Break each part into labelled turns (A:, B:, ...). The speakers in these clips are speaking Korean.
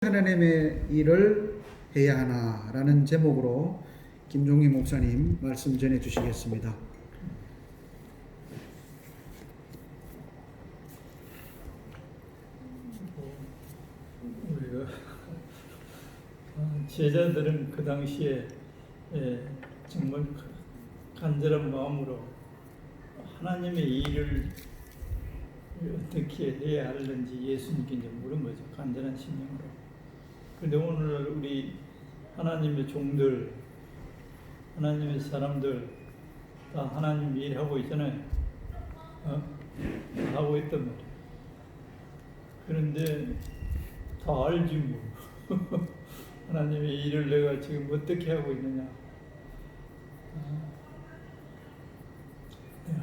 A: 하나님의 일을 해야 하나라는 제목으로 김종희 목사님 말씀 전해 주시겠습니다.
B: 우리가 제자들은 그 당시에 정말 간절한 마음으로 하나님의 일을 어떻게 해야 하는지 예수님께 이제 물은 거죠. 간절한 심령으로. 그런데 오늘날 우리 하나님의 종들, 하나님의 사람들 다 하나님 일하고 있잖아요. 하고 있단 말이에요. 그런데 다 알지 뭐. 하나님의 일을 내가 지금 어떻게 하고 있느냐.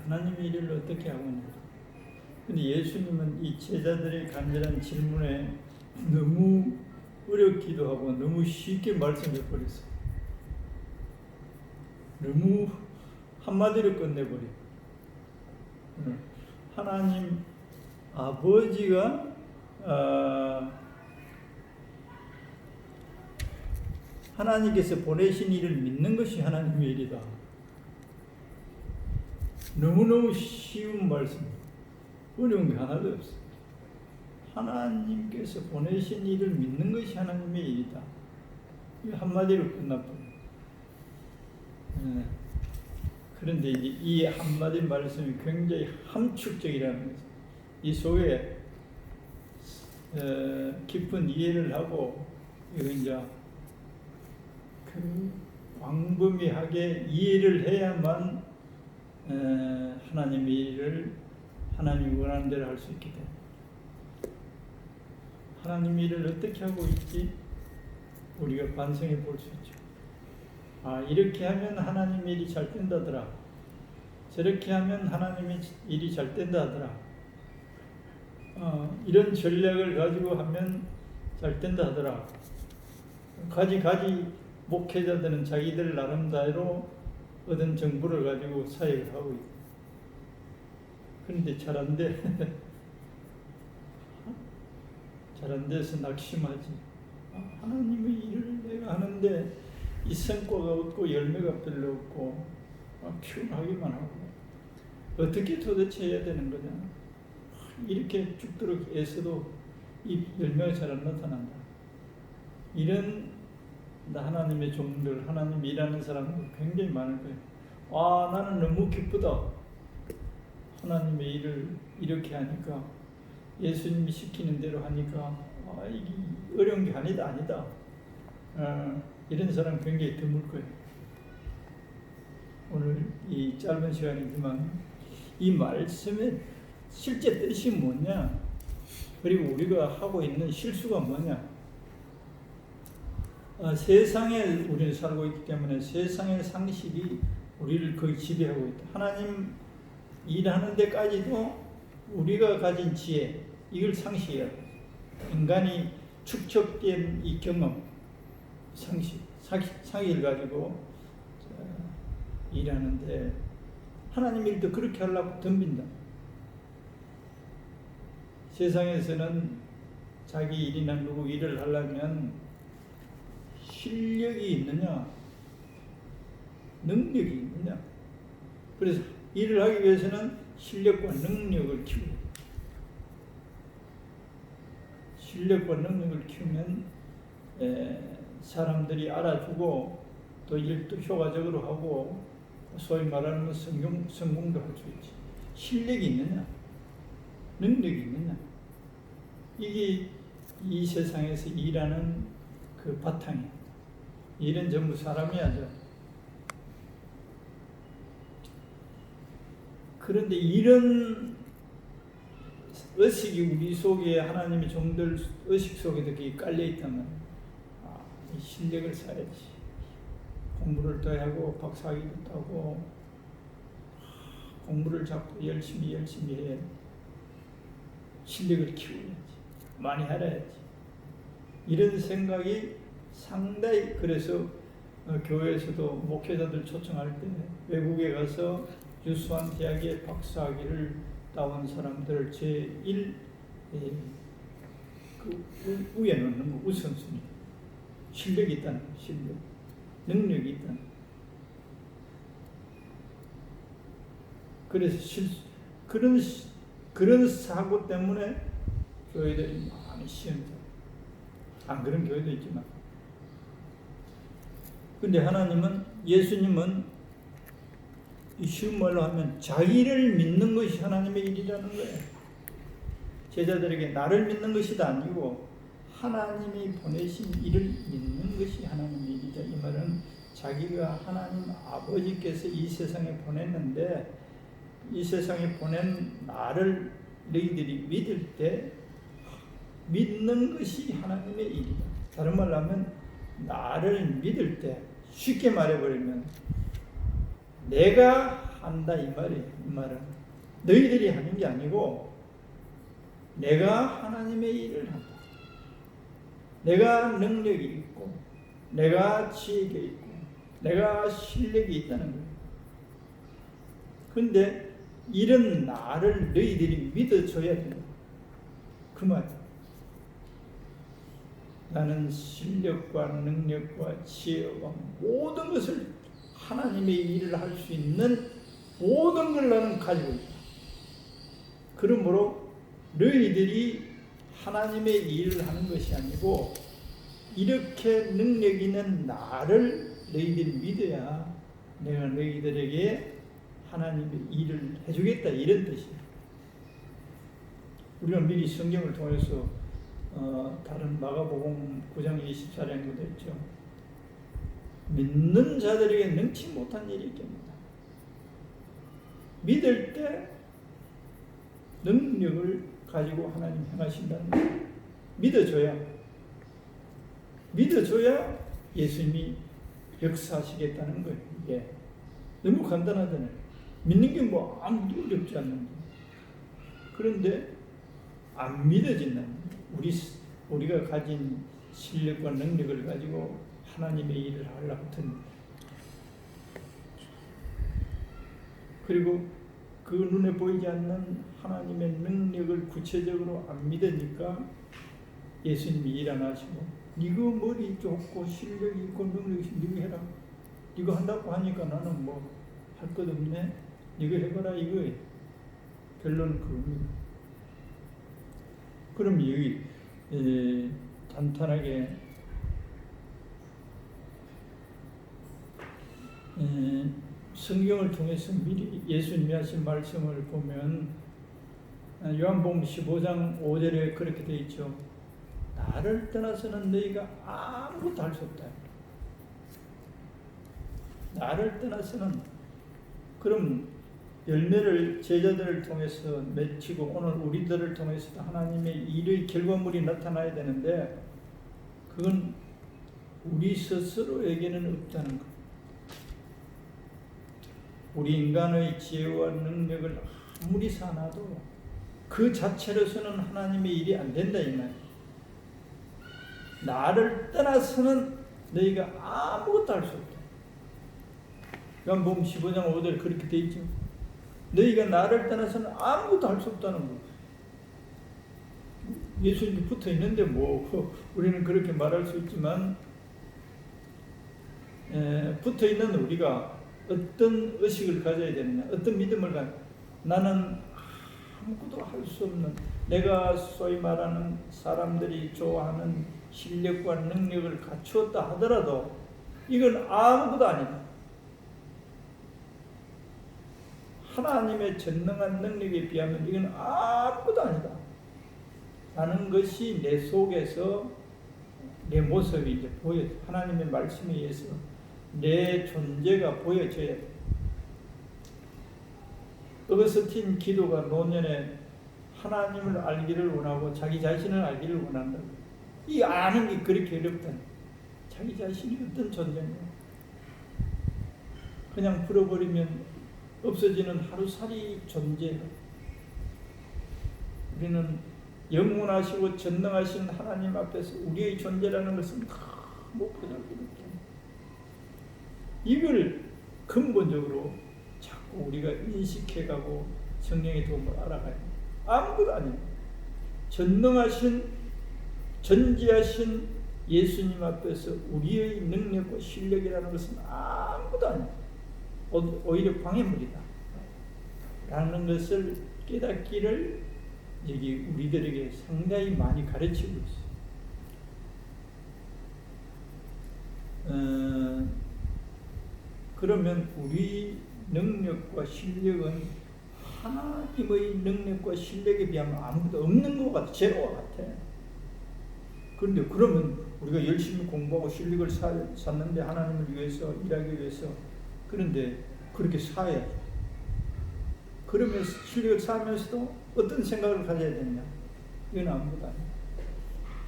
B: 하나님의 일을 어떻게 하고 있느냐. 근데 예수님은 이 제자들의 간절한 질문에 너무 어렵기도 하고 너무 쉽게 말씀해 버렸어요. 너무 한마디로 끝내버려. 하나님 아버지가 하나님께서 보내신 일을 믿는 것이 하나님의 일이다. 너무너무 쉬운 말씀, 어려운 게 하나도 없어. 하나님께서 보내신 일을 믿는 것이 하나님의 일이다. 한마디로 끝나버려. 그런데 이제 이 한마디 말씀이 굉장히 함축적이라는 거죠. 이 속에 깊은 이해를 하고 이제 그 광범위하게 이해를 해야만 하나님의 일을 하나님이 원하는 대로 할 수 있게 됩니다. 하나님의 일을 어떻게 하고 있지? 우리가 반성해 볼 수 있죠. 이렇게 하면 하나님의 일이 잘 된다더라. 저렇게 하면 하나님의 일이 잘 된다더라. 이런 전략을 가지고 하면 잘 된다더라. 가지 목회자들은 자기들 나름대로 얻은 정보를 가지고 사역을 하고 있다. 그런데 잘 안 돼. 잘 안 돼서 낙심하지. 하나님의 일을 내가 하는데 이 성과가 없고 열매가 별로 없고 피곤하기만 하고 어떻게 도대체 해야 되는 거냐. 이렇게 죽도록 애써도 이 열매가 잘 안 나타난다. 이런 하나님의 종들, 하나님 일하는 사람들 굉장히 많을 거예요. 나는 너무 기쁘다. 하나님의 일을 이렇게 하니까, 예수님이 시키는 대로 하니까 이게 어려운 게 아니다. 이런 사람 굉장히 드물 거예요. 오늘 이 짧은 시간이지만 이 말씀의 실제 뜻이 뭐냐, 그리고 우리가 하고 있는 실수가 뭐냐. 세상에 우리는 살고 있기 때문에 세상의 상식이 우리를 거의 지배하고 있다. 하나님 일하는 데까지도 우리가 가진 지혜, 이걸 상식이에요. 인간이 축적된 이 경험, 상식을 가지고 일하는데 하나님 일도 그렇게 하려고 덤빈다. 세상에서는 자기 일이나 누구 일을 하려면 실력이 있느냐, 능력이 있느냐. 그래서 일을 하기 위해서는 실력과 능력을 키우고, 실력과 능력을 키우면 사람들이 알아주고 또 일도 효과적으로 하고 소위 말하는 성공도 할 수 있지. 실력이 있느냐, 능력이 있느냐. 이게 이 세상에서 일하는 그 바탕이에요. 일은 전부 사람이 하죠. 그런데 이런 의식이 우리 속에, 하나님의 종들 의식 속에도 깔려 있다면 이 실력을 쌓아야지. 공부를 더 하고 박사학위도 따고 공부를 자꾸 열심히 해. 실력을 키워야지. 많이 알아야지. 이런 생각이 상당히, 그래서 교회에서도 목회자들 초청할 때 외국에 가서 유수한 대학의 박사학위를 따온 사람들을 제1 그 위에 놓는 거 우선순위. 실력이 있다는 거, 실력. 능력이 있다는 거. 그래서 그런 사고 때문에 교회들이 많이 시험자. 안 그런 교회도 있지만. 근데 하나님은, 예수님은 이 쉬운 말로 하면 자기를 믿는 것이 하나님의 일이라는 거예요. 제자들에게 나를 믿는 것이 아니고 하나님이 보내신 일을 믿는 것이 하나님의 일이다. 이 말은 자기가 하나님 아버지께서 이 세상에 보냈는데 이 세상에 보낸 나를 너희들이 믿을 때 믿는 것이 하나님의 일이다. 다른 말로 하면 나를 믿을 때, 쉽게 말해버리면 내가 한다 이 말이에요. 이 말은 너희들이 하는 게 아니고 내가 하나님의 일을 한다. 내가 능력이 있고 내가 지혜가 있고 내가 실력이 있다는 거예요. 그런데 이런 나를 너희들이 믿어줘야 된다. 그 말이에요. 나는 실력과 능력과 지혜와 모든 것을 하나님의 일을 할 수 있는 모든 걸 나는 가지고 있다. 그러므로 너희들이 하나님의 일을 하는 것이 아니고 이렇게 능력 있는 나를 너희들이 믿어야 내가 너희들에게 하나님의 일을 해주겠다, 이런 뜻이에요. 우리가 미리 성경을 통해서 다른 마가복음 9장 24절에 되어 있죠. 믿는 자들에게 능치 못한 일이 있겠습니다. 믿을 때 능력을 가지고 하나님 행하신다는 거예요. 믿어줘야 예수님이 역사하시겠다는 거예요. 이게 너무 간단하잖아요. 믿는 게 뭐 아무도 어렵지 않는데. 그런데 안 믿어진다는 거예요. 우리가 가진 실력과 능력을 가지고 하나님의 일을 하려고 하더니, 그리고 그 눈에 보이지 않는 하나님의 능력을 구체적으로 안 믿으니까 예수님이 일 안 하시고, 네가 머리 좋고 실력이 있고 능력이 있으면 네가 해라. 네가 한다고 하니까 나는 뭐 할 것 없네. 네가 해봐라 이거예요. 결론은 그겁니다. 그럼 여기 단단하게 성경을 통해서 미리 예수님이 하신 말씀을 보면 요한복음 15장 5절에 그렇게 되어 있죠. 나를 떠나서는 너희가 아무것도 할 수 없다. 나를 떠나서는. 그럼 열매를 제자들을 통해서 맺히고 오늘 우리들을 통해서도 하나님의 일의 결과물이 나타나야 되는데 그건 우리 스스로에게는 없다는 것. 우리 인간의 지혜와 능력을 아무리 사놔도 그 자체로서는 하나님의 일이 안 된다 이 말. 나를 떠나서는 너희가 아무것도 할 수 없다. 요한복음 15장 5절 그렇게 돼 있죠. 너희가 나를 떠나서는 아무것도 할 수 없다는 거. 예수님이 붙어 있는데 뭐 우리는 그렇게 말할 수 있지만 붙어 있는 우리가 어떤 의식을 가져야 되느냐, 어떤 믿음을 나는 아무것도 할 수 없는, 내가 소위 말하는 사람들이 좋아하는 실력과 능력을 갖추었다 하더라도 이건 아무것도 아니다. 하나님의 전능한 능력에 비하면 이건 아무것도 아니다 라는 것이 내 속에서 내 모습이 이제 보여, 하나님의 말씀에 의해서 내 존재가 보여져야 돼. 어거스틴 기도가 노년에 하나님을 알기를 원하고 자기 자신을 알기를 원한다. 이 아는 게 그렇게 어렵다. 자기 자신이 어떤 존재인가. 그냥 풀어버리면 없어지는 하루살이 존재. 우리는 영원하시고 전능하신 하나님 앞에서 우리의 존재라는 것은 너무 보잘것없다. 이걸 근본적으로 자꾸 우리가 인식해가고 성령의 도움을 알아가야 돼. 아무것도 아니에요. 전능하신 전지하신 예수님 앞에서 우리의 능력과 실력이라는 것은 아무것도 아니야. 오히려 방해물이다 라는 것을 깨닫기를 여기 우리들에게 상당히 많이 가르치고 있어요. 그러면 우리 능력과 실력은 하나님의 능력과 실력에 비하면 아무것도 없는 것 같아. 제로와 같아. 그런데 그러면 우리가 열심히 공부하고 실력을 쌓는데 하나님을 위해서 일하기 위해서 그런데 그렇게 살아야죠. 그러면서 실력을 쌓으면서도 어떤 생각을 가져야 되냐? 이건 아무것도 아니에요.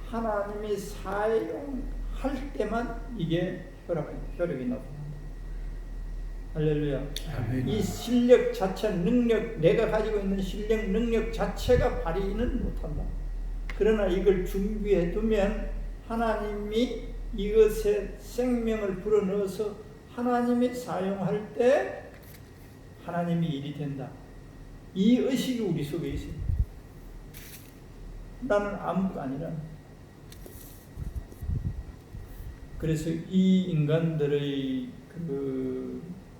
B: 하나님이 사용할 때만 이게 혈액이 나옵니다. 할렐루야.
A: 아멘.
B: 이 실력 자체, 능력, 내가 가지고 있는 실력, 능력 자체가 발휘는 못한다. 그러나 이걸 준비해 두면 하나님이 이것에 생명을 불어넣어서 하나님이 사용할 때 하나님이 일이 된다. 이 의식이 우리 속에 있어요. 나는 아무것도 아니라. 그래서 이 인간들의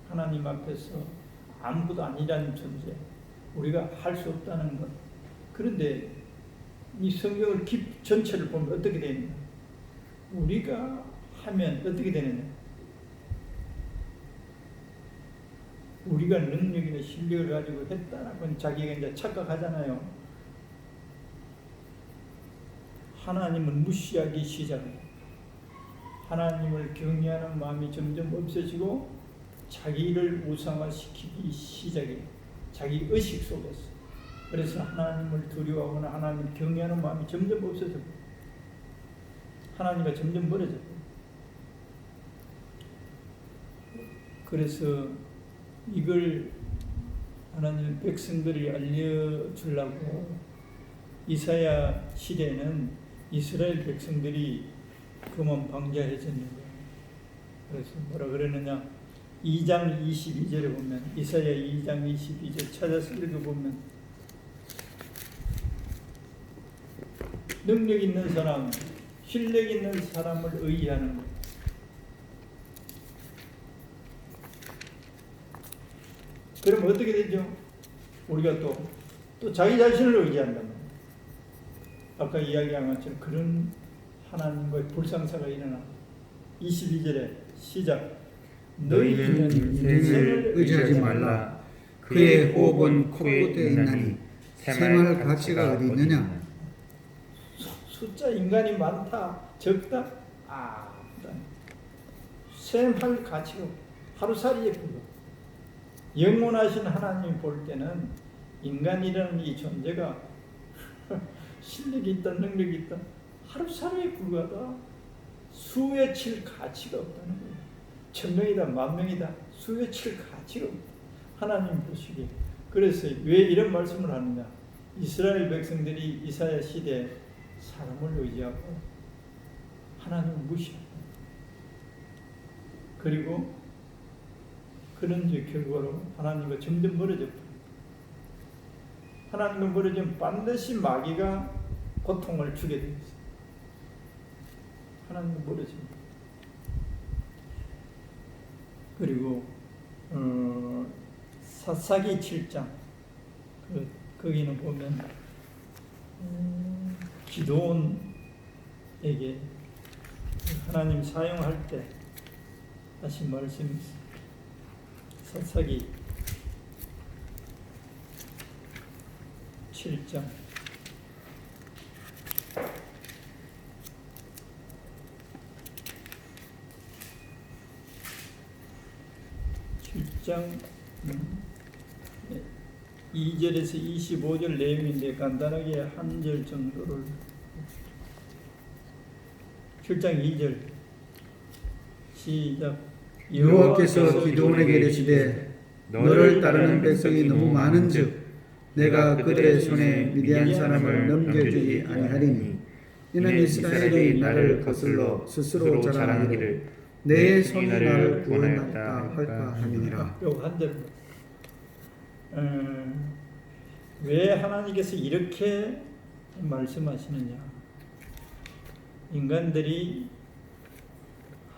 B: 하나님 앞에서 아무것도 아니라는 존재, 우리가 할 수 없다는 것. 그런데 이 성경을 전체를 보면 어떻게 되느냐? 우리가 하면 어떻게 되느냐? 우리가 능력이나 실력을 가지고 했다라고 자기가 이제 착각하잖아요. 하나님을 무시하기 시작해요. 하나님을 경외하는 마음이 점점 없어지고 자기를 우상화시키기 시작해요. 자기 의식 속에서. 그래서 하나님을 두려워하거나 하나님을 경외하는 마음이 점점 없어져요. 하나님과 점점 멀어져요. 그래서 이걸 하나님의 백성들이 알려주려고 이사야 시대에는 이스라엘 백성들이 그만 방자해졌는 거예요. 그래서 뭐라 그러느냐? 2장 22절에 보면, 이사야 2장 22절 찾아서 읽어보면, 능력 있는 사람, 실력 있는 사람을 의의하는 거예요. 그럼 어떻게 되죠? 우리가 또 자기 자신을 의지한단 말이에요. 아까 이야기한 것처럼 그런 하나님과의 불상사가 일어나. 22절에 시작.
C: 너희는 인생을 의지하지 말라. 그의 호흡은 코끝에 있나니 샘할 가치가 어디 있느냐.
B: 숫자 인간이 많다, 적다? 샘할 가치가 하루살이에 불과. 영원하신 하나님이 볼 때는 인간이라는 이 존재가 실력이 있다, 능력이 있다, 하루살이에 불과하다. 수에 칠 가치가 없다는 거예요. 1000명이다, 10,000명이다, 수에 칠 가치가 없다. 하나님 보시기에. 그래서 왜 이런 말씀을 하느냐? 이스라엘 백성들이 이사야 시대에 사람을 의지하고 하나님을 무시하고, 그리고 그런 결과로 하나님과 점점 멀어졌고, 하나님과 멀어지면 반드시 마귀가 고통을 주게 되어 있어요. 하나님과 멀어집니다. 그리고 사사기 7장 거기는 보면 기드온에게 하나님 사용할 때 다시 말씀이 있어요. 사사기 7장 2절에서 25절 내용인데 간단하게 한 절 정도를. 7장 2절 시작.
A: 여호와께서 기드온에게 이르시되 너를 따르는 백성이 너무 많은즉 내가 그들의 손에 미디안 사람을 넘겨주지 아니하리니 이는 이스라엘이 나를 거슬러 스스로 자랑하기를 내 손이 나를 구원하였다 할까 함이니라.
B: 요거 한 절. 왜 하나님께서 이렇게 말씀하시느냐? 인간들이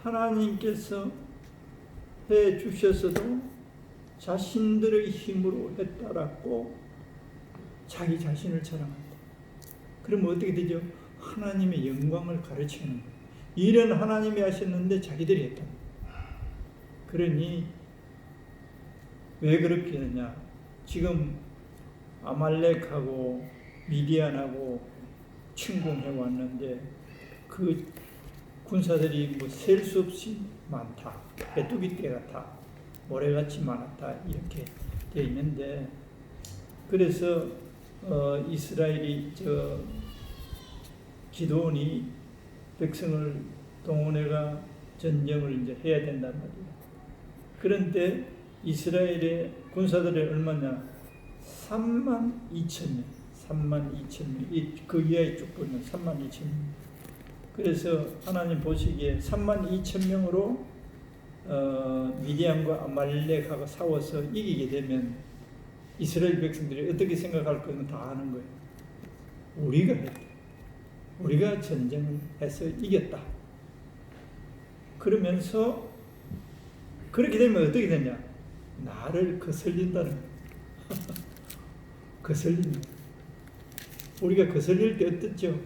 B: 하나님께서 해 주셔서도 자신들의 힘으로 했다라고 자기 자신을 자랑한다. 그러면 어떻게 되죠? 하나님의 영광을 가르치는 거예요. 일은 하나님이 하셨는데 자기들이 했다. 그러니 왜 그렇게 하냐? 지금 아말렉하고 미디안하고 침공해 왔는데 그 군사들이 뭐 셀 수 없이 많다. 메뚜기 떼 같아. 모래같이 많았다. 이렇게 되어 있는데 그래서 이스라엘이 기드온이 백성을 동원해가 전쟁을 이제 해야 된단 말이에요. 그런데 이스라엘의 군사들이 얼마냐? 32,000명. 32,000명. 그 이하에 쭉 보면 32,000명. 그래서 하나님 보시기에 32,000명으로 미디안과 아말렉하고 싸워서 이기게 되면 이스라엘 백성들이 어떻게 생각할 거는 다 아는 거예요. 우리가 했다. 우리가 전쟁을 해서 이겼다. 그러면서 그렇게 되면 어떻게 되냐? 나를 거슬린다는 거예요. 거슬린다. 우리가 거슬릴 때 어떻죠?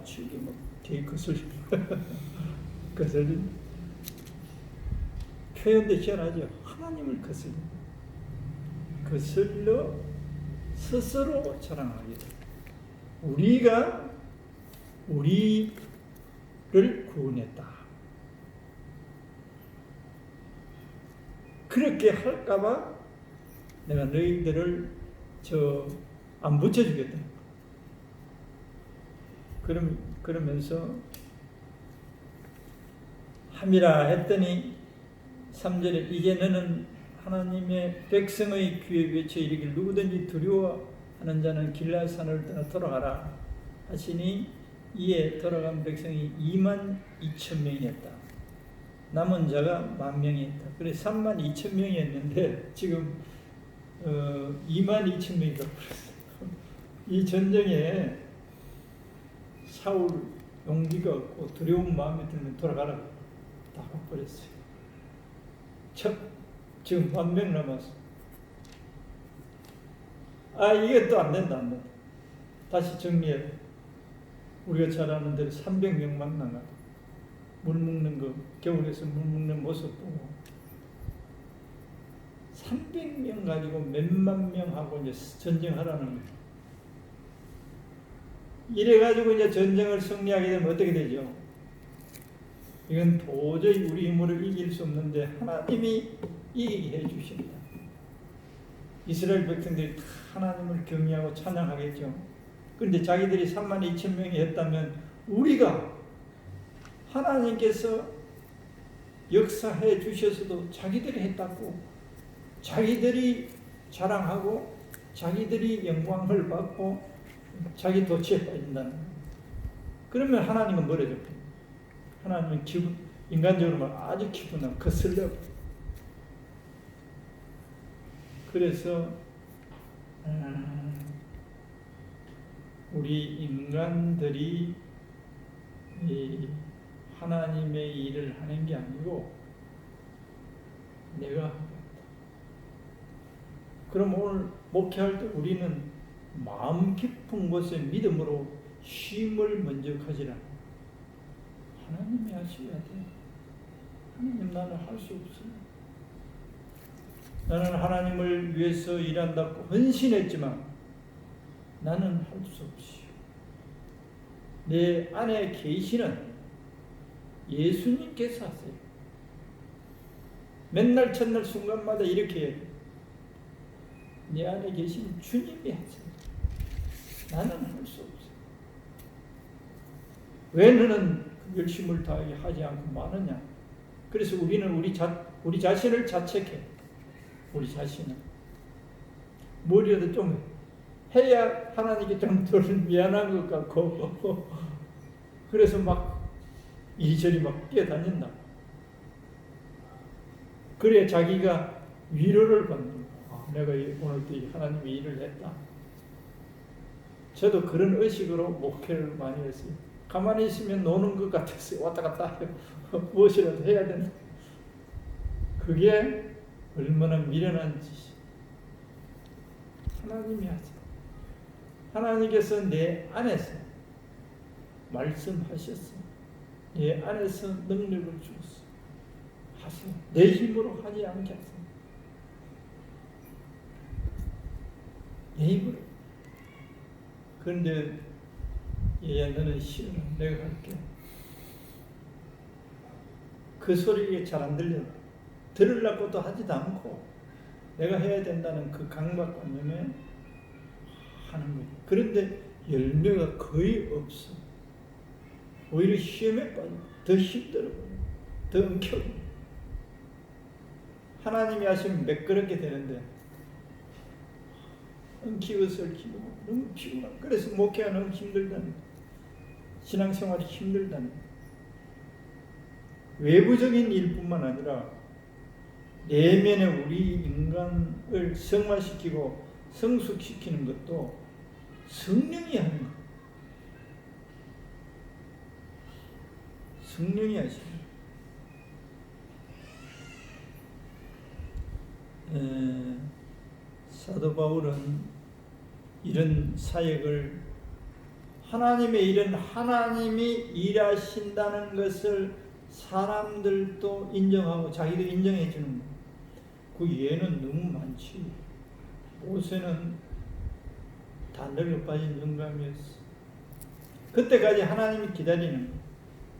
B: 지금 뭐 되게 거슬린 표현도 희한하죠. 하나님을 거슬러 스스로 자랑하게 돼. 우리가 우리를 구원했다. 그렇게 할까봐 내가 너희들을 안 붙여주겠다. 그러면서 함이라 했더니 3절에 이제 너는 하나님의 백성의 귀에 외쳐 이르기를 누구든지 두려워하는 자는 길라산을 떠나 돌아가라 하시니 이에 돌아간 백성이 22,000명이었다. 남은 자가 10,000명이었다. 그래서 32,000명이었는데 지금 22,000명이 되어버렸어요. 이 전쟁에 사울 용기가 없고 두려운 마음이 들면 돌아가라고 다 바꿔버렸어요. 지금 10,000명 남았어. 이게 또 안 된다. 다시 정리해. 우리가 잘 아는 대로 300명만 나가. 물 먹는 거, 겨울에서 물 먹는 모습 보고 300명 가지고 몇만 명하고 이제 전쟁하라는 거예요. 이래가지고 이제 전쟁을 승리하게 되면 어떻게 되죠? 이건 도저히 우리 힘으로 이길 수 없는데 하나님이 이기게 해주십니다. 이스라엘 백성들이 하나님을 경외하고 찬양하겠죠. 그런데 자기들이 32,000명이 했다면 우리가 하나님께서 역사해 주셔서도 자기들이 했다고 자기들이 자랑하고 자기들이 영광을 받고 자기 도취에 빠진다는 거예요. 그러면 하나님은 뭐래죠? 하나님은 인간적으로 아주 기분하고 거슬려. 그래서 우리 인간들이 하나님의 일을 하는 게 아니고 내가 하겠다. 그럼 오늘 목회할 때 우리는 마음 깊은 곳에 믿음으로 쉼을 먼저 가지라. 하나님이 하셔야 돼. 하나님 나는 할 수 없어요. 나는 하나님을 위해서 일한다고 헌신했지만 나는 할 수 없어요. 내 안에 계시는 예수님께서 하세요. 맨날 첫날 순간마다 이렇게 해요. 내 안에 계신 주님이 하세요. 나는 할 수 없어요. 왜 너는 열심을 다하게 하지 않고 마느냐? 그래서 우리는 우리 자신을 자책해. 우리 자신은 뭐라도 좀 해야 하나님께 좀 덜 미안한 것 같고 그래서 막 이리저리 막 뛰어다닌다. 그래야 자기가 위로를 받는 거야. 내가 오늘도 하나님의 일을 했다. 저도 그런 의식으로 목회를 많이 했어요. 가만히 있으면 노는 것 같아서 왔다 갔다 해요. 무엇이라도 해야 된다. 그게 얼마나 미련한 짓이. 하나님이 하죠. 하나님께서 내 안에서 말씀하셨어. 내 안에서 능력을 주었어. 하세요. 내 힘으로 하지 않게 하세요. 내 힘으로. 그런데 얘야 너는 싫어. 내가 할게. 그 소리가 잘 안 들려. 들으려고도 하지도 않고 내가 해야 된다는 그 강박관념에 하는 거예요. 그런데 열매가 거의 없어. 오히려 시험에 빠져. 더 힘들어. 더 엉켜. 하나님이 하시면 매끄럽게 되는데 엉키고 얽히고 너무 피곤하고 그래서 목회가 너무 힘들다는 신앙생활이 힘들다는 외부적인 일뿐만 아니라 내면에 우리 인간을 성화시키고 성숙시키는 것도 성령이 하는 거예요. 성령이 하시는 사도 바울은 이런 사역을 하나님의 일은 하나님이 일하신다는 것을 사람들도 인정하고 자기도 인정해 주는 거예요. 그 예는 너무 많지. 모세는 다 늙어 빠진 영감이었어. 그때까지 하나님이 기다리는 거예요.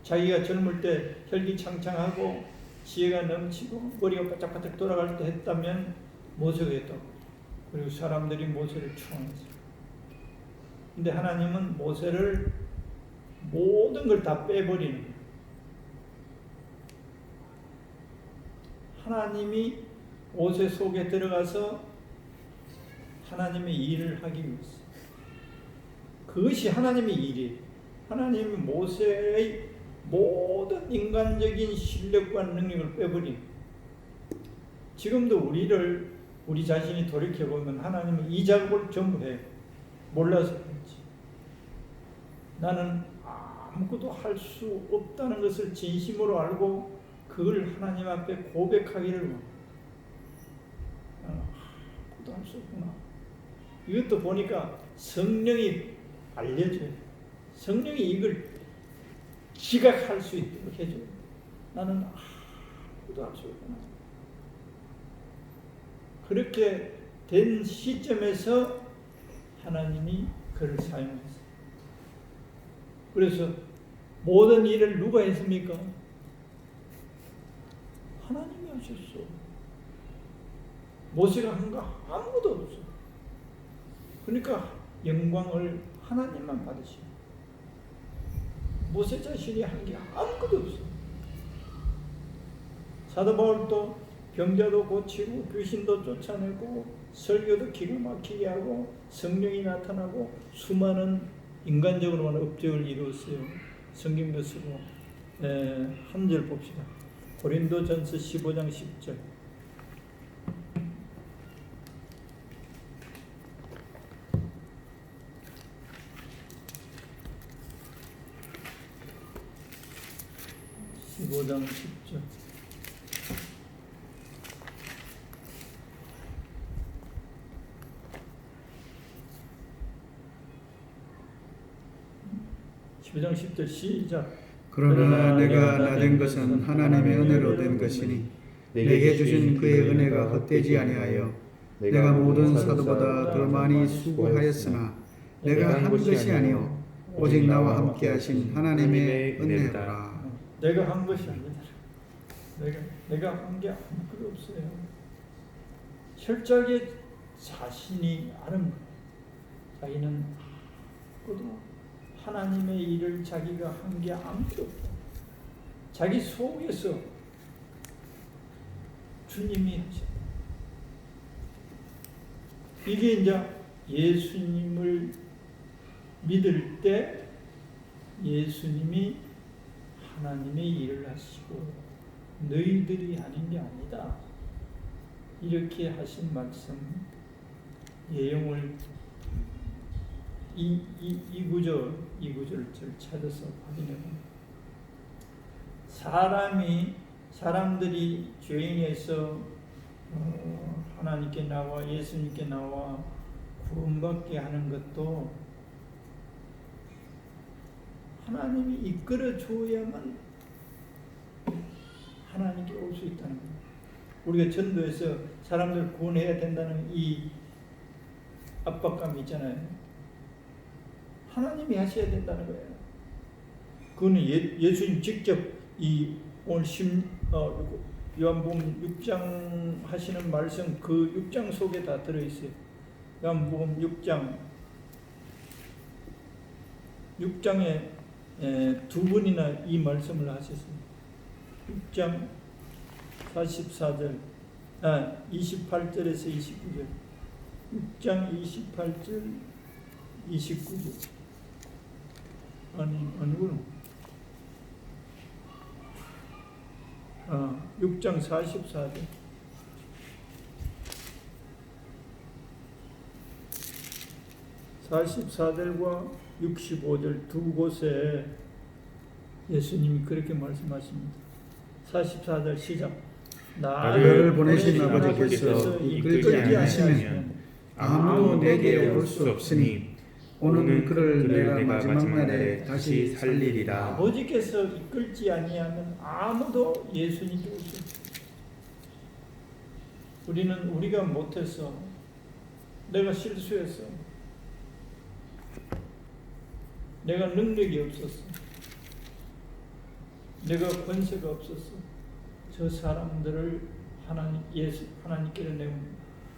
B: 자기가 젊을 때 혈기창창하고 지혜가 넘치고 머리가 바짝바짝 돌아갈 때 했다면 모세가 했다고. 그리고 사람들이 모세를 추앙했어요. 근데 하나님은 모세를 모든 걸 다 빼버리는 거예요. 하나님이 모세 속에 들어가서 하나님의 일을 하기 위해서. 그것이 하나님의 일이에요. 하나님이 모세의 모든 인간적인 실력과 능력을 빼버린. 지금도 우리 자신이 돌이켜보면 하나님은 이 작업을 전부 해요. 몰라서 그렇지. 나는 아무것도 할 수 없다는 것을 진심으로 알고 그걸 하나님 앞에 고백하기를 원해요. 나는 아무것도 할 수 없구나. 이것도 보니까 성령이 알려줘요. 성령이 이걸 지각할 수 있도록 해줘요. 나는 아무것도 할 수 없구나. 그렇게 된 시점에서 하나님이 그를 사용했어요. 그래서 모든 일을 누가 했습니까? 하나님이 하셨어. 모세가 한 거 아무것도 없어. 그러니까 영광을 하나님만 받으시고 모세 자신이 한 게 아무것도 없어. 사도 바울도 병자도 고치고 귀신도 쫓아내고 설교도 기가 막히게 하고 성령이 나타나고 수많은 인간적으로만 업적을 이루었어요. 성경도 쓰고 한 절 봅시다. 고린도전서 15장 10절. (15장 10절) (15장 10절) 시작.
A: 그러나 내가 나된 것은 하나님의 은혜로 된 것이니 내게 주신 그의 은혜가 헛되지 아니하여 내가 모든 사도보다 더 많이 수고하였으나 내가 한 것이 아니요 오직 나와 함께 하신 하나님의 은혜라.
B: 내가 한 것이 아니다. 내가 한 게 아무것도 없어요. 철저하게 자신이 아는 거예요. 자기는 하나님의 일을 자기가 한 게 아무것도 없다. 자기 속에서 주님이 하셨다. 이게 이제 예수님을 믿을 때 예수님이 하나님의 일을 하시고 너희들이 하는 게 아니다. 이렇게 하신 말씀 예용을 이 구절을 찾아서 확인해 봅니다. 사람들이 죄인에서 하나님께 나와 예수님께 나와 구원받게 하는 것도 하나님이 이끌어 줘야만 하나님께 올 수 있다는 거예요. 우리가 전도해서 사람들 구원해야 된다는 이 압박감이 있잖아요. 하나님이 하셔야 된다는 거예요. 그거는 예수님 직접 이 오늘 요한복음 6장 하시는 말씀 그 6장 속에 다 들어있어요. 요한복음 6장에 두 번이나 이 말씀을 하셨습니다. 6장 28절에서 29절 6장 28절 29절 아니구나. 6장 44절 44절과 65절 두 곳에 예수님이 그렇게 말씀하십니다. 44절 시작.
A: 나를 보내신 아버지께서 이끌지 않으시면 아무도 내게 올 수 없으니 오는 그를 내가 마지막 날에 다시 살리리라.
B: 아버지께서 이끌지 아니하면 아무도 예수님께 올 수 없어요. 우리가 못했어. 내가 실수했어. 내가 능력이 없었어. 내가 권세가 없었어. 저 사람들을 하나님께로 내가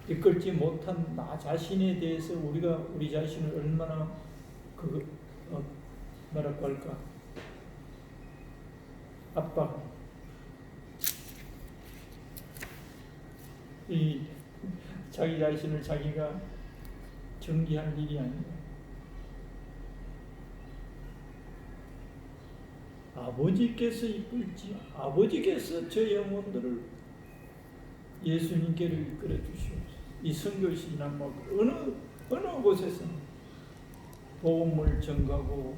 B: 이끌지 못한 나 자신에 대해서 우리 자신을 얼마나 뭐라고 할까 압박 이 자기 자신을 자기가 정리할 일이 아니에요. 아버지께서 이끌지 아버지께서 저 영혼들을 예수님께로 이끌어 주시옵소서. 이 선교시나 어느 곳에서 복음을 전가하고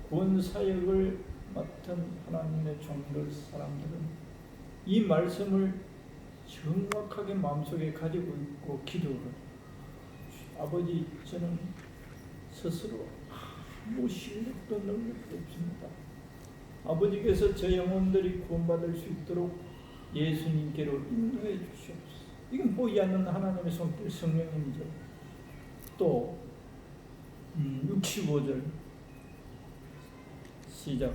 B: 구원 사역을 맡은 하나님의 종들 사람들은 이 말씀을 정확하게 마음속에 가지고 있고 기도를 아버지 저는 스스로 아무 실력도 능력도 없습니다. 아버지께서 저 영혼들이 구원받을 수 있도록 예수님께로 인도해 주시옵소서. 이건 보이지 않는 하나님의 손길 성령님이죠. 또 65절 시작.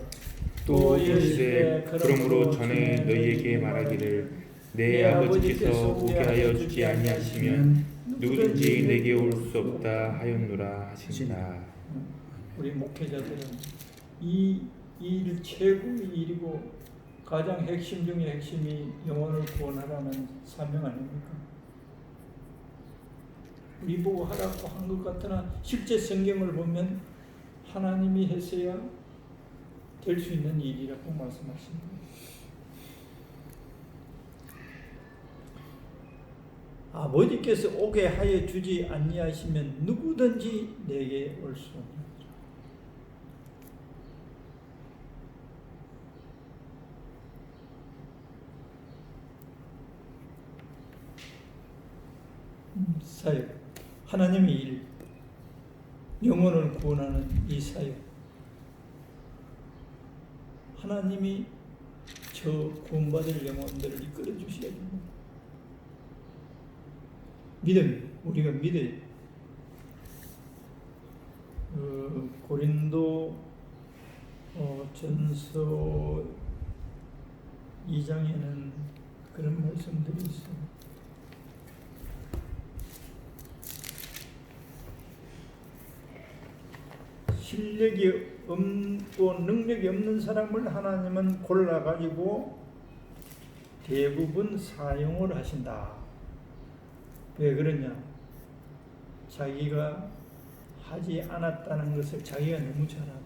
C: 또 이르시되 그러므로 전에 너희에게 말하기를 내 아버지께서 오게 하여 주지 아니하시면 누구든지 내게 올 수 없다 하였노라 하신다.
B: 우리 목회자들은 이 일 최고의 일이고 가장 핵심 중의 핵심이 영혼을 구원하라는 사명 아닙니까? 우리 보고 하라고 한 것 같으나 실제 성경을 보면 하나님이 했어야 될 수 있는 일이라고 말씀하십니다. 아버지께서 오게 하여 주지 아니하시면 누구든지 내게 올 수 없느니라. 사역, 하나님의 일, 영혼을 구원하는 이 사역, 하나님이 저 구원받을 영혼들을 이끌어 주셔야 됩니다. 믿음, 우리가 믿어요. 고린도 전서 2장에는 그런 말씀들이 있습니다. 실력이 없고 능력이 없는 사람을 하나님은 골라가지고 대부분 사용을 하신다. 왜 그러냐? 자기가 하지 않았다는 것을 자기가 너무 잘 알아.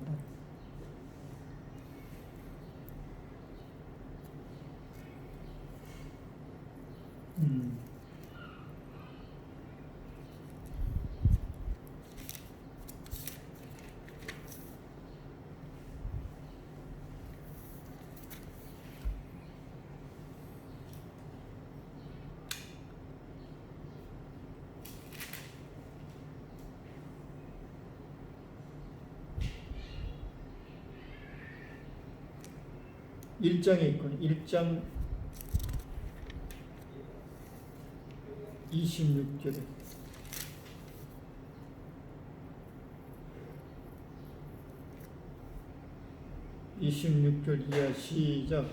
B: 1장에 있거든요. 1장 26절에 이하 시작.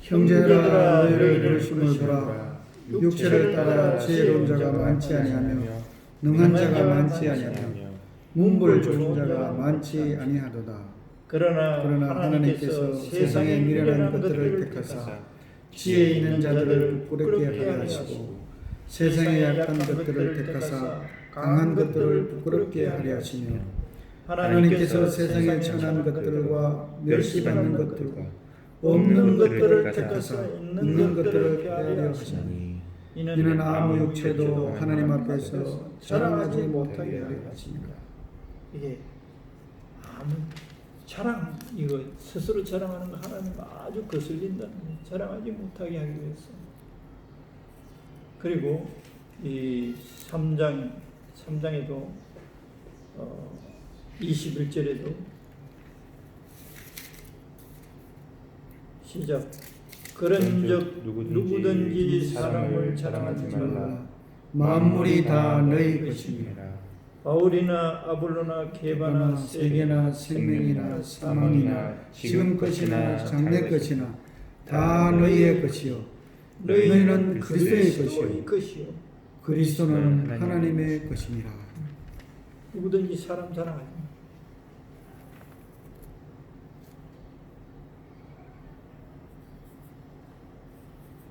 A: 형제들아 너희를 부르심을 보라. 육체를 따라 지혜로운 자가 많지 아니하며 능한 자가 많지 아니하며 문벌 좋은 자가 많지 아니하도다.
B: 그러나
A: 하나님께서 세상의 미련한 것들을 택하사 지혜 있는 자들을 부끄럽게 하려 하시고 세상의 약한 것들을 택하사 강한 것들을 부끄럽게 하려 하시며 하나님께서 세상의 천한 것들과 멸시받는 것들과 없는 것들을 택하사 있는 것들을 폐하려 하시니 이는 아무 육체도 하나님 앞에서 자랑하지 못하게 하려 하십니다.
B: 이게 아무 자랑, 이거 스스로 자랑하는 거 하나님 아주 거슬린다는 거예요. 자랑하지 못하게 하기 위해서. 그리고 이 3장에도 21절에도 시작. 그런즉 누구든지 사람을 자랑하지 말라.
A: 만물이 다 너희 것입니다.
B: 바울이나 아볼로나 게바나
A: 세계나 생명이나 사망이나 지금 것이나 장래 것이나 다 너희의 것이요 너희는 그리스도의 것이요 그리스도는 하나님의 것입니다.
B: 누구든지 사람 자랑하지 마.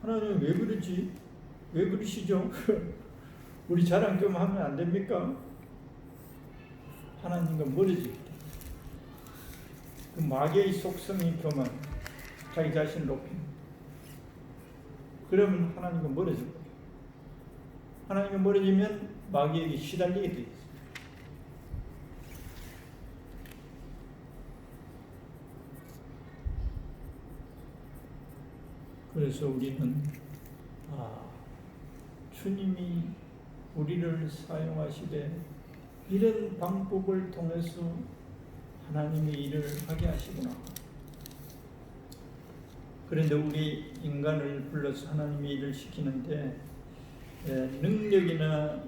B: 하나님 왜 그러지? 왜 그러시죠? 우리 자랑 좀 하면 안 됩니까? 하나님과 멀어지기 때문에. 그 마귀의 속성이 교만, 자기 자신을 높이는. 그러면 하나님과 멀어질 거예요. 하나님과 멀어지면 마귀에게 시달리게 돼 있어요. 그래서 우리는 주님이 우리를 사용하시되 이런 방법을 통해서 하나님의 일을 하게 하시구나. 그런데 우리 인간을 불러서 하나님의 일을 시키는데 능력이나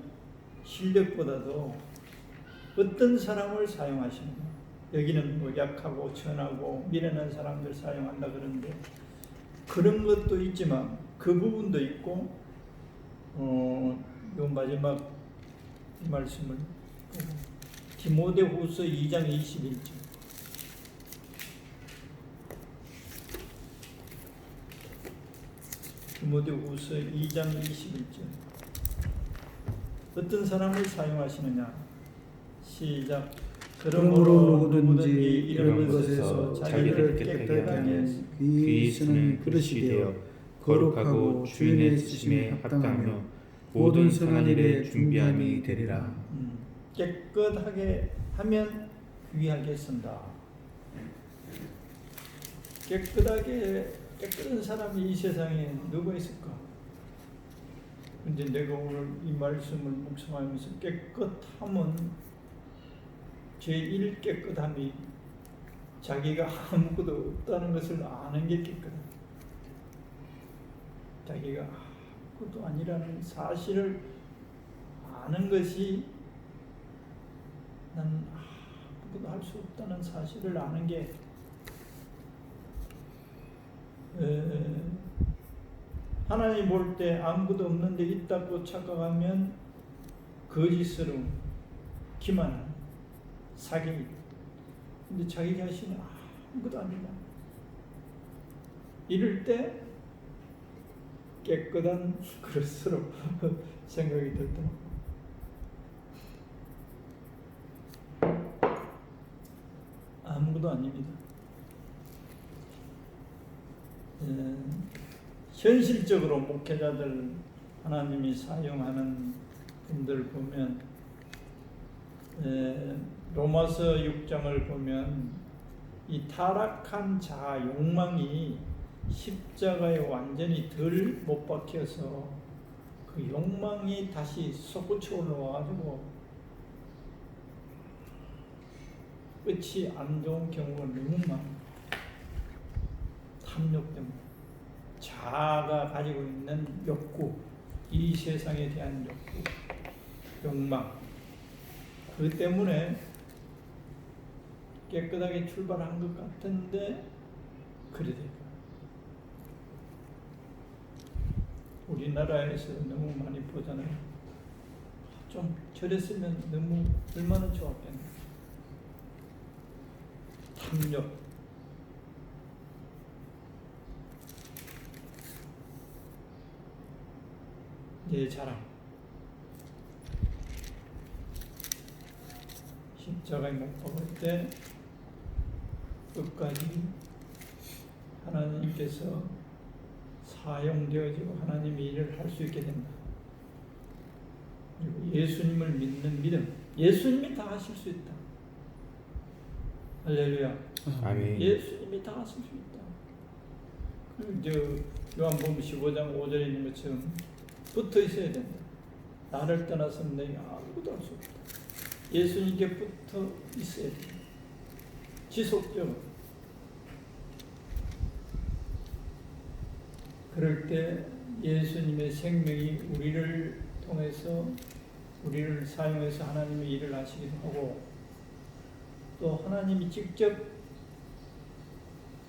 B: 실력보다도 어떤 사람을 사용하시는가. 여기는 뭐 약하고 천하고 미련한 사람들 사용한다 그러는데 그런 것도 있지만 그 부분도 있고 요 마지막 말씀을 디모데후서 2장 21절 디모데후서 2장 21절 어떤 사람을 사용하시느냐 시작
A: 그러므로 누구든지 이런 것에서 자기를 깨끗하게 하는 귀히 쓰는 그릇이 되어 거룩하고 주인의 쓰심에 합당하며 모든 선한 일에 준비함이 되리라.
B: 깨끗하게 하면 귀하게 쓴다. 깨끗한 사람이 이 세상에 누가 있을까? 근데 내가 오늘 이 말씀을 묵상하면서 깨끗함은 제1 깨끗함이 자기가 아무것도 없다는 것을 아는 게 깨끗함. 자기가 아무것도 아니라는 사실을 아는 것이 난 아무것도 할 수 없다는 사실을 아는 게 하나님 볼 때 아무것도 없는데 있다고 착각하면 거짓스러움, 기만, 사기. 근데 자기 자신이 아무것도 아니다. 이럴 때 깨끗한 그릇으로 생각이 들더라고요. 아무것도 아닙니다. 현실적으로 목회자들 하나님이 사용하는 분들 보면 로마서 6장을 보면 이 타락한 자아 욕망이 십자가에 완전히 덜 못 박혀서 그 욕망이 다시 솟구쳐 올라와가지고 끝이 안 좋은 경우가 너무 많아요. 탐욕 때문에 자아가 가지고 있는 욕구, 이 세상에 대한 욕구, 욕망, 그 때문에 깨끗하게 출발한 것 같은데 그래 될까? 우리나라에서 너무 많이 보잖아요. 좀 저랬으면 너무 얼마나 좋았겠네. 탐욕, 내 자랑, 십자가에 못 박을 때 끝까지 하나님께서 사용되어지고 하나님의 일을 할 수 있게 된다. 그리고 예수님을 믿는 믿음, 예수님이 다 하실 수 있다. 할렐루야.
C: 아멘.
B: 예수님이 다 하실 수 있다. 요한복음 15장 5절에 있는 것처럼 붙어 있어야 된다. 나를 떠나서는 내가 아무것도 할 수 없다. 예수님께 붙어 있어야 된다. 지속적으로. 그럴 때 예수님의 생명이 우리를 통해서 우리를 사용해서 하나님의 일을 하시기도 하고, 또 하나님이 직접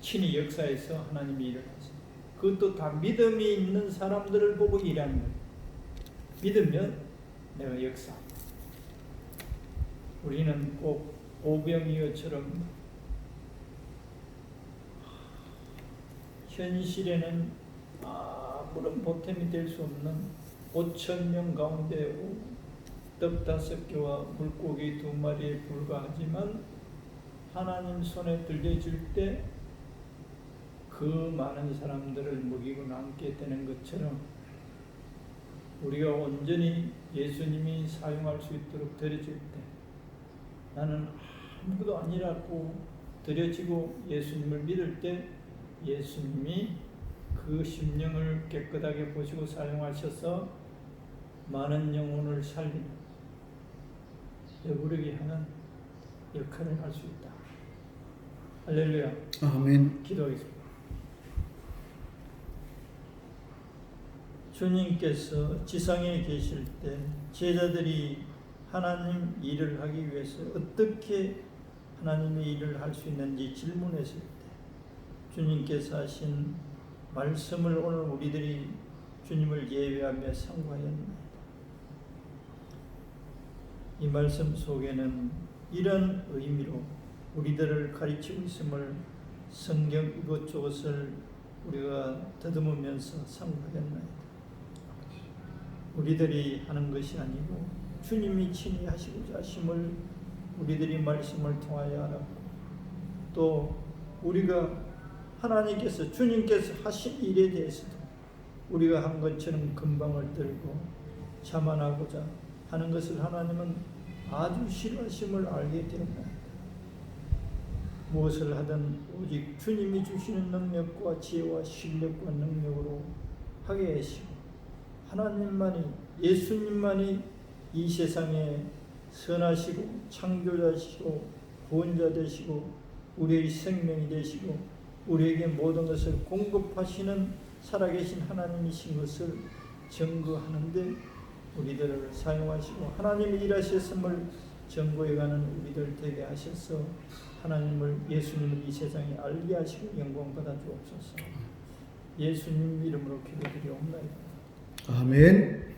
B: 친히 역사해서 하나님의 일을 하십니다. 그것도 다 믿음이 있는 사람들을 보고 일하는 거예요. 믿으면 내가 역사한다. 우리는 꼭 오병이어처럼 현실에는 아무런 보탬이 될 수 없는 5,000명 가운데 떡 5개와 물고기 2마리에 불과하지만 하나님 손에 들려질 때 그 많은 사람들을 먹이고 남게 되는 것처럼 우리가 온전히 예수님이 사용할 수 있도록 드려질 때, 나는 아무것도 아니라고 드려지고 예수님을 믿을 때 예수님이 그 심령을 깨끗하게 보시고 사용하셔서 많은 영혼을 살리는, 여부르게 하는 역할을 할 수 있다. 할렐루야.
A: 아멘.
B: 기도하겠습니다. 주님께서 지상에 계실 때 제자들이 하나님 일을 하기 위해서 어떻게 하나님의 일을 할 수 있는지 질문했을 때 주님께서 하신 말씀을 오늘 우리들이 주님을 예배하며 상고하였나이다. 이 말씀 속에는 이런 의미로 우리들을 가르치고 있음을 성경 이것저것을 우리가 더듬으면서 상고하였나이다. 우리들이 하는 것이 아니고 주님이 친히 하시고자 하심을 우리들이 말씀을 통하여 알았고, 또 우리가 하나님께서 주님께서 하신 일에 대해서도 우리가 한 것처럼 금방을 들고 자만하고자 하는 것을 하나님은 아주 싫어하심을 알게 되었나이다. 무엇을 하든 오직 주님이 주시는 능력과 지혜와 실력과 능력으로 하게 하시고, 하나님만이, 예수님만이 이 세상에 선하시고 창조자시고 구원자 되시고 우리의 생명이 되시고 우리에게 모든 것을 공급하시는 살아계신 하나님이신 것을 증거하는데 우리들을 사용하시고, 하나님이 일하셨음을 증거해가는 우리들 되게 하셔서 하나님을, 예수님을 이 세상에 알게 하시고 영광받아 주옵소서. 예수님 이름으로 기도드리옵나이다.
A: 아멘.